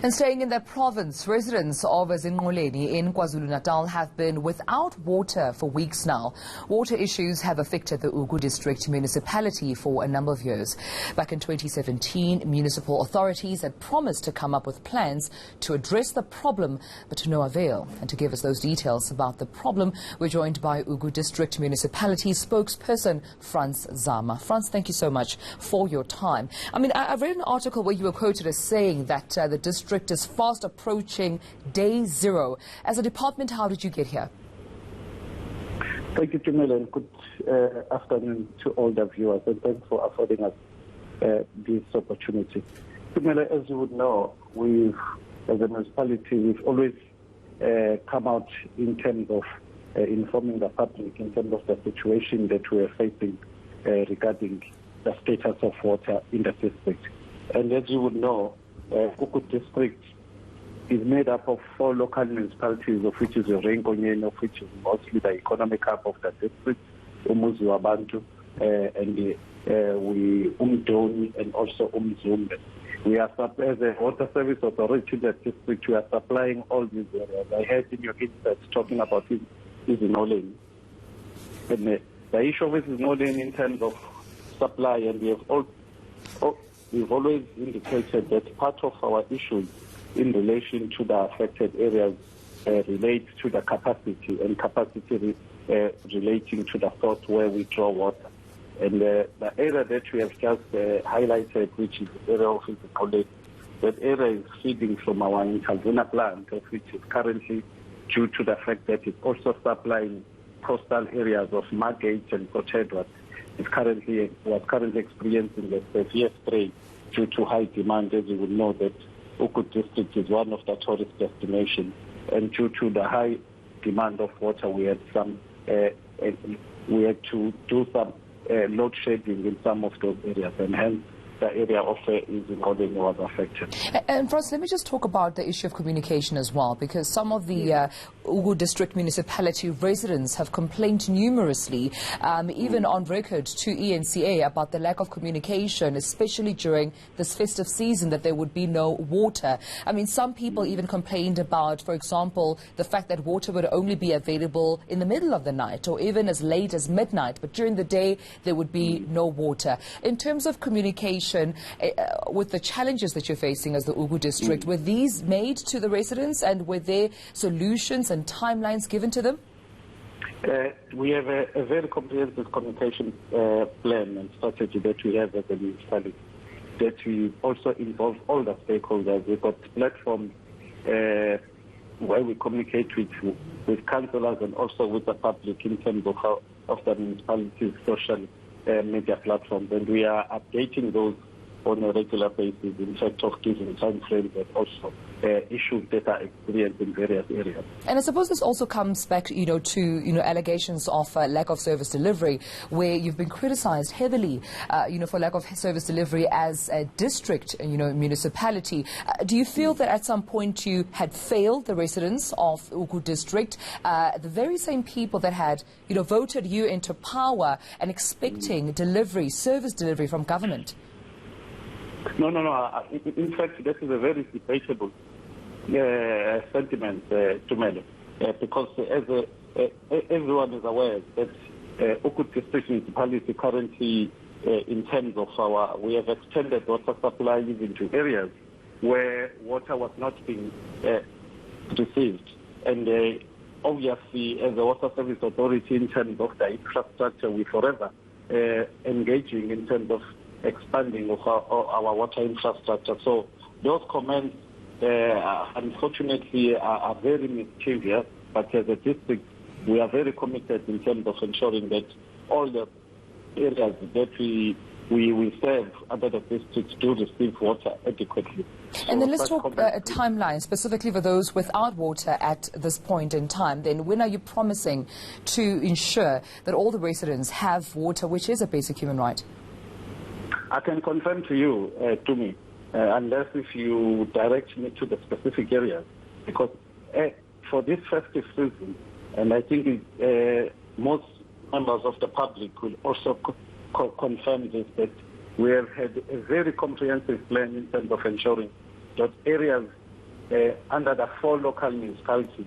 And staying in their province, residents of Ezinqoleni in KwaZulu-Natal have been without water for weeks now. Water issues have affected the Ugu District Municipality for a number of years. Back in 2017, municipal authorities had promised to come up with plans to address the problem, but to no avail. And to give us those details about the problem, we're joined by Ugu District Municipality spokesperson Zama. Frans, thank you so much for your time. I mean, I've read an article where you were quoted as saying that the district is fast approaching day zero. As a department, how did you get here? Thank you, Jamila, and good afternoon to all the viewers, and thanks for affording us this opportunity. Jamila, as you would know, as a municipality, we've always come out in terms of informing the public in terms of the situation that we are facing regarding the status of water in the district. And as you would know, Ugu District is made up of 4 local municipalities, of which is Ezinqoleni, of which is mostly the economic hub of the district, Umuzi Wabantu, and Umdoni, and also Umzumbe. We are, as a water service authority in the district, we are supplying all these areas. I heard in your insights talking about Ezinqoleni. And the issue of Ezinqoleni in terms of supply, and we've always indicated that part of our issues in relation to the affected areas relate to the capacity, and capacity relating to the source where we draw water. And the area that we have just highlighted, which is the area of Ezinqoleni, that area is feeding from our Intervena plant, which is currently, due to the fact that it's also supplying coastal areas of Margate and Port Edward, was currently experiencing a severe strain due to high demand. As you will know, that Ugu District is one of the tourist destinations, and due to the high demand of water, we had to do some load shedding in some of those areas, and hence the area of Ezinqoleni was affected. And Frans, let me just talk about the issue of communication as well, because some of the Ugu District Municipality residents have complained numerously, even on record to ENCA, about the lack of communication, especially during this festive season, that there would be no water. I mean, some people even complained about, for example, the fact that water would only be available in the middle of the night or even as late as midnight, but during the day there would be no water. In terms of communication, with the challenges that you're facing as the Ugu District, were these made to the residents, and were there solutions and timelines given to them? We have a very comprehensive communication plan and strategy that we have as a municipality, that we also involve all the stakeholders. We've got platforms where we communicate with councillors and also with the public in terms of the municipality's social media platforms, and we are updating those on a regular basis, in fact of giving time frames and also issues that are experienced in various areas. And I suppose this also comes back, to allegations of lack of service delivery, where you've been criticized heavily, for lack of service delivery as a district, municipality. Do you feel that at some point you had failed the residents of Ugu District, the very same people that had, voted you into power and expecting service delivery from government? No. In fact, that is a very debatable sentiment, Tumelo, because as everyone is aware that Ugu District Municipality currently, in terms of we have extended water supply even to areas where water was not being received. And obviously, as a water service authority, in terms of the infrastructure, we forever engaging in terms of expanding of our water infrastructure. So those comments, unfortunately, are very mischievous, but as a district, we are very committed in terms of ensuring that all the areas that we serve under the district do receive water adequately. And then let's talk a timeline, specifically for those without water at this point in time. Then when are you promising to ensure that all the residents have water, which is a basic human right? I can confirm to you, unless if you direct me to the specific areas, because for this festive season, and I think most members of the public will also confirm this, that we have had a very comprehensive plan in terms of ensuring that areas under the 4 local municipalities,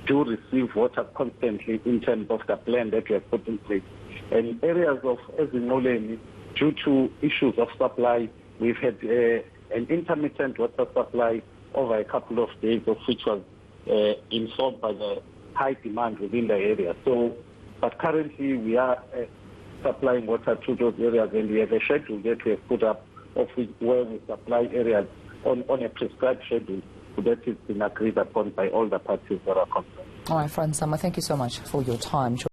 do receive water constantly in terms of the plan that we have put in place. And areas of Ezinqoleni, due to issues of supply, we've had an intermittent water supply over a couple of days, of which was informed by the high demand within the area. So, but currently we are supplying water to those areas, and we have a schedule that we have put up of where we supply areas on a prescribed schedule that has been agreed upon by all the parties that are concerned. All right, Franz Zama, thank you so much for your time.